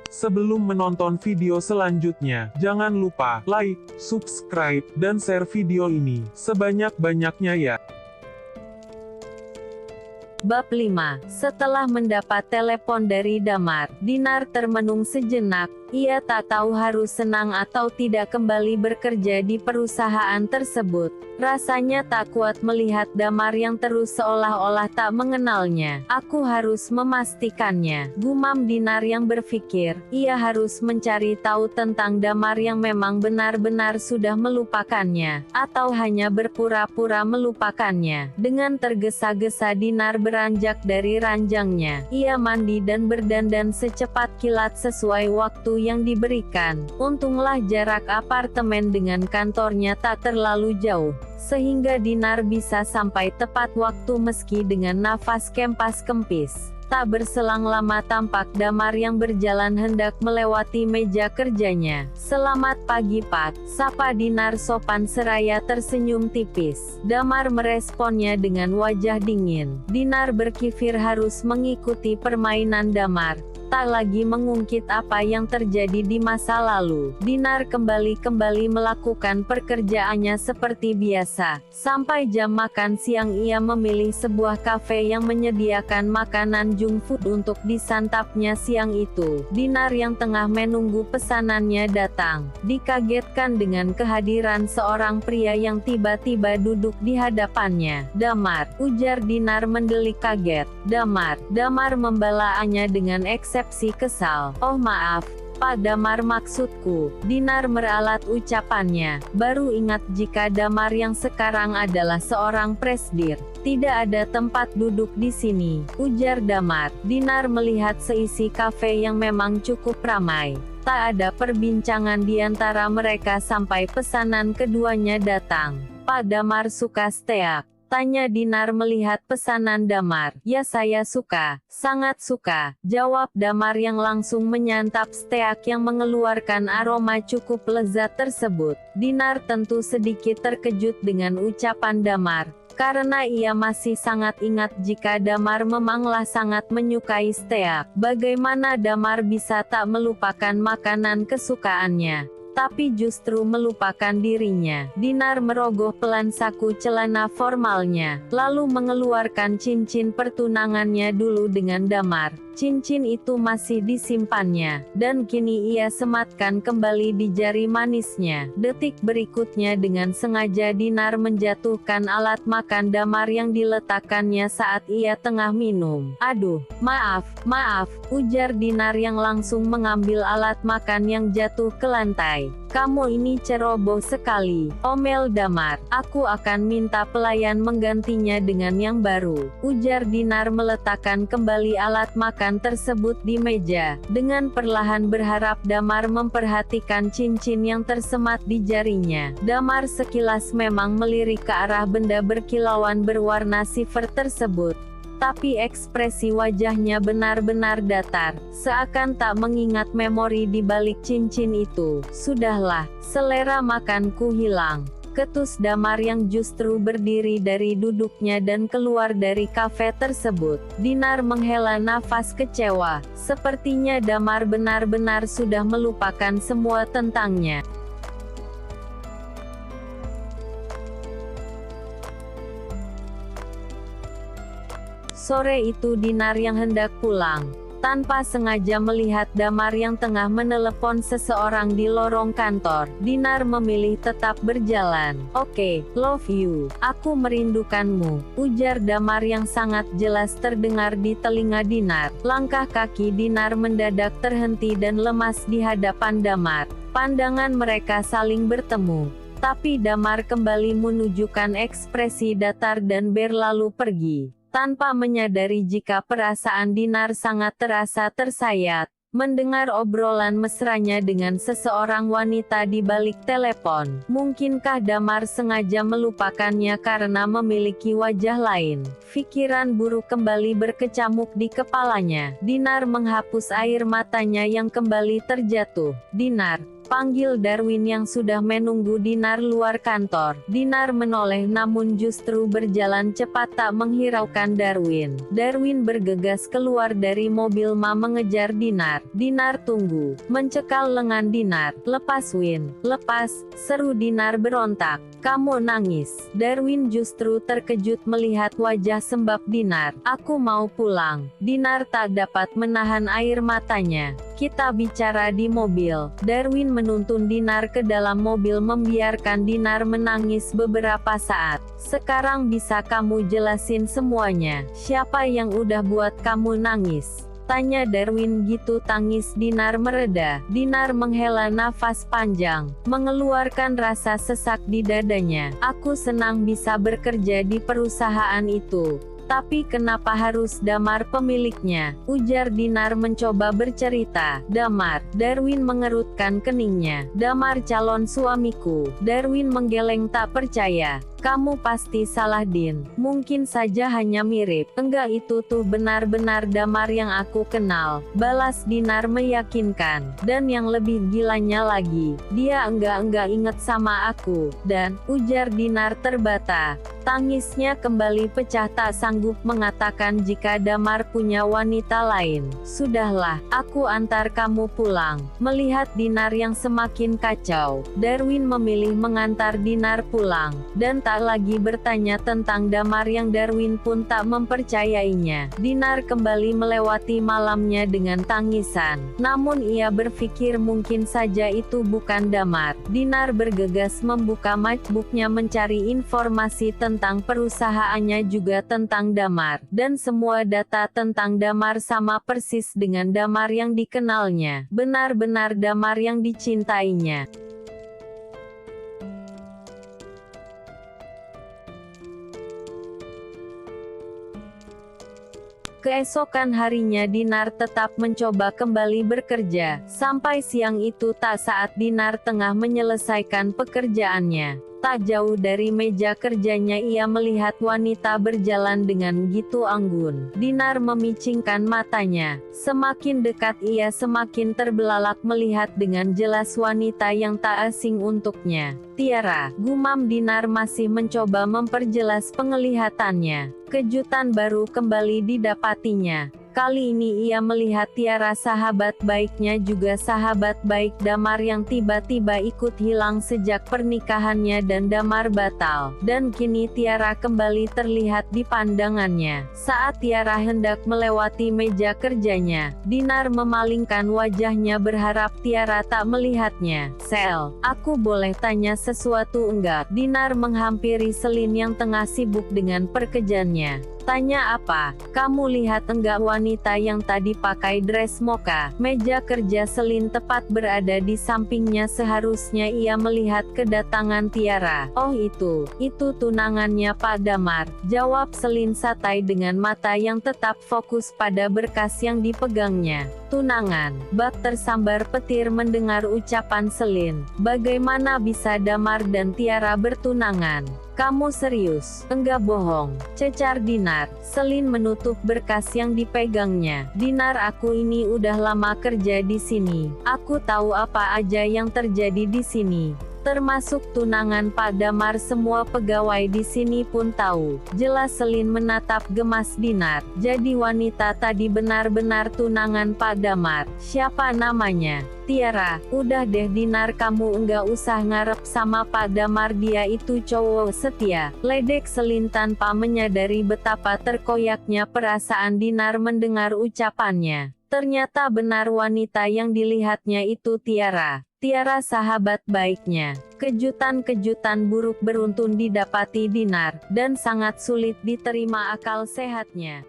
Sebelum menonton video selanjutnya, jangan lupa like, subscribe, dan share video ini sebanyak-banyaknya ya. Bab 5. Setelah mendapat telepon dari Damar, Dinar termenung sejenak. Ia tak tahu harus senang atau tidak kembali bekerja di perusahaan tersebut. Rasanya tak kuat melihat Damar yang terus seolah-olah tak mengenalnya. Aku harus memastikannya, gumam Dinar yang berpikir. Ia harus mencari tahu tentang Damar yang memang benar-benar sudah melupakannya, atau hanya berpura-pura melupakannya. Dengan tergesa-gesa Dinar beranjak dari ranjangnya. Ia mandi dan berdandan secepat kilat sesuai waktu yang diberikan. Untunglah jarak apartemen dengan kantornya tak terlalu jauh, sehingga Dinar bisa sampai tepat waktu meski dengan nafas kempas-kempis. Tak berselang lama tampak Damar yang berjalan hendak melewati meja kerjanya. "Selamat pagi Pak," sapa Dinar sopan seraya tersenyum tipis. Damar meresponnya dengan wajah dingin. Dinar berpikir harus mengikuti permainan Damar, tak lagi mengungkit apa yang terjadi di masa lalu. Dinar kembali melakukan pekerjaannya seperti biasa. Sampai jam makan siang ia memilih sebuah kafe yang menyediakan makanan junk food untuk disantapnya siang itu. Dinar yang tengah menunggu pesanannya datang, dikagetkan dengan kehadiran seorang pria yang tiba-tiba duduk di hadapannya. "Damar," ujar Dinar mendelik kaget. Damar membelaannya dengan eksepsi kesal. "Oh maaf, Pak Damar, maksudku," Dinar meralat ucapannya. Baru ingat jika Damar yang sekarang adalah seorang presdir. "Tidak ada tempat duduk di sini," ujar Damar. Dinar melihat seisi kafe yang memang cukup ramai. Tak ada perbincangan di antara mereka sampai pesanan keduanya datang. "Pak Damar suka steak?" tanya Dinar melihat pesanan Damar. "Ya, saya suka, sangat suka," jawab Damar yang langsung menyantap steak yang mengeluarkan aroma cukup lezat tersebut. Dinar tentu sedikit terkejut dengan ucapan Damar, karena ia masih sangat ingat jika Damar memanglah sangat menyukai steak. Bagaimana Damar bisa tak melupakan makanan kesukaannya, tapi justru melupakan dirinya? Dinar merogoh pelan saku celana formalnya, lalu mengeluarkan cincin pertunangannya dulu dengan Damar. Cincin itu masih disimpannya, dan kini ia sematkan kembali di jari manisnya. Detik berikutnya dengan sengaja Dinar menjatuhkan alat makan Damar yang diletakkannya saat ia tengah minum. "Aduh, maaf," ujar Dinar yang langsung mengambil alat makan yang jatuh ke lantai. "Kamu ini ceroboh sekali," omel Damar. "Aku akan minta pelayan menggantinya dengan yang baru," ujar Dinar meletakkan kembali alat makan tersebut di meja. Dengan perlahan berharap Damar memperhatikan cincin yang tersemat di jarinya. Damar sekilas memang melirik ke arah benda berkilauan berwarna silver tersebut, tapi ekspresi wajahnya benar-benar datar, seakan tak mengingat memori di balik cincin itu. "Sudahlah, selera makanku hilang," ketus Damar yang justru berdiri dari duduknya dan keluar dari kafe tersebut. Dinar menghela nafas kecewa. Sepertinya Damar benar-benar sudah melupakan semua tentangnya. Sore itu Dinar yang hendak pulang, tanpa sengaja melihat Damar yang tengah menelepon seseorang di lorong kantor. Dinar memilih tetap berjalan. "Oke, love you. Aku merindukanmu," ujar Damar yang sangat jelas terdengar di telinga Dinar. Langkah kaki Dinar mendadak terhenti dan lemas di hadapan Damar. Pandangan mereka saling bertemu, tapi Damar kembali menunjukkan ekspresi datar dan berlalu pergi, tanpa menyadari jika perasaan Dinar sangat terasa tersayat. Mendengar obrolan mesranya dengan seseorang wanita di balik telepon. Mungkinkah Damar sengaja melupakannya karena memiliki wajah lain? Pikiran buruk kembali berkecamuk di kepalanya. Dinar menghapus air matanya yang kembali terjatuh. "Dinar, Panggil Darwin yang sudah menunggu Dinar luar kantor. Dinar menoleh namun justru berjalan cepat tak menghiraukan Darwin. Darwin bergegas keluar dari mobil mengejar Dinar. Dinar tunggu. Mencekal lengan Dinar. Lepas Win. Lepas, seru Dinar berontak. Kamu nangis. Darwin justru terkejut melihat wajah sembab Dinar. Aku mau pulang. Dinar tak dapat menahan air matanya. Kita bicara di mobil. Darwin menuntun Dinar ke dalam mobil membiarkan Dinar menangis beberapa saat. Sekarang bisa kamu jelasin semuanya. Siapa yang udah buat kamu nangis? Tanya Darwin gitu tangis Dinar mereda. Dinar menghela nafas panjang, mengeluarkan rasa sesak di dadanya. Aku senang bisa bekerja di perusahaan itu. Tapi kenapa harus Damar pemiliknya? Ujar Dinar mencoba bercerita. Damar. Darwin mengerutkan keningnya. Damar calon suamiku. Darwin menggeleng tak percaya. Kamu pasti salah Din. Mungkin saja hanya mirip. Enggak, itu tuh benar-benar Damar yang aku kenal. Balas Dinar meyakinkan. Dan yang lebih gilanya lagi, dia enggak inget sama aku. Dan, ujar Dinar terbata. Tangisnya kembali pecah tak sanggup mengatakan jika Damar punya wanita lain. Sudahlah, aku antar kamu pulang. Melihat Dinar yang semakin kacau, Darwin memilih mengantar Dinar pulang. Dan tak lagi bertanya tentang Damar yang Darwin pun tak mempercayainya. Dinar kembali melewati malamnya dengan tangisan. Namun ia berpikir mungkin saja itu bukan Damar. Dinar bergegas membuka MacBook-nya mencari informasi tentang perusahaannya juga tentang Damar. Dan semua data tentang Damar sama persis dengan Damar yang dikenalnya. Benar-benar Damar yang dicintainya. Keesokan harinya Dinar tetap mencoba kembali bekerja. Sampai siang itu tak saat Dinar tengah menyelesaikan pekerjaannya. Tak jauh dari meja kerjanya ia melihat wanita berjalan dengan gitu anggun. Dinar memicingkan matanya. Semakin dekat ia semakin terbelalak melihat dengan jelas wanita yang tak asing untuknya. Tiara, gumam Dinar masih mencoba memperjelas penglihatannya. Kejutan baru kembali didapatinya. Kali ini ia melihat Tiara, sahabat baiknya juga sahabat baik Damar yang tiba-tiba ikut hilang sejak pernikahannya dan Damar batal. Dan kini Tiara kembali terlihat di pandangannya. Saat Tiara hendak melewati meja kerjanya, Dinar memalingkan wajahnya berharap Tiara tak melihatnya. Sel, aku boleh tanya sesuatu enggak? Dinar menghampiri Selin yang tengah sibuk dengan pekerjaannya. Tanya apa? Kamu lihat enggak wanita yang tadi pakai dress mocha? Meja kerja Selin tepat berada di sampingnya, seharusnya ia melihat kedatangan Tiara. Oh itu tunangannya Pak Damar, jawab Selin santai dengan mata yang tetap fokus pada berkas yang dipegangnya. Tunangan? Bak tersambar petir mendengar ucapan Selin. Bagaimana bisa Damar dan Tiara bertunangan? Kamu serius? Enggak bohong, cecar Dinar. Selin menutup berkas yang dipegangnya. Dinar, aku ini udah lama kerja di sini. Aku tahu apa aja yang terjadi di sini. Termasuk tunangan Pak Damar, semua pegawai di sini pun tahu. Jelas Selin menatap gemas Dinar. Jadi wanita tadi benar-benar tunangan Pak Damar. Siapa namanya? Tiara. Udah deh Dinar, kamu enggak usah ngarep sama Pak Damar, dia itu cowok setia. Ledek Selin tanpa menyadari betapa terkoyaknya perasaan Dinar mendengar ucapannya. Ternyata benar wanita yang dilihatnya itu Tiara. Tiara sahabat baiknya. Kejutan-kejutan buruk beruntun didapati Dinar, dan sangat sulit diterima akal sehatnya.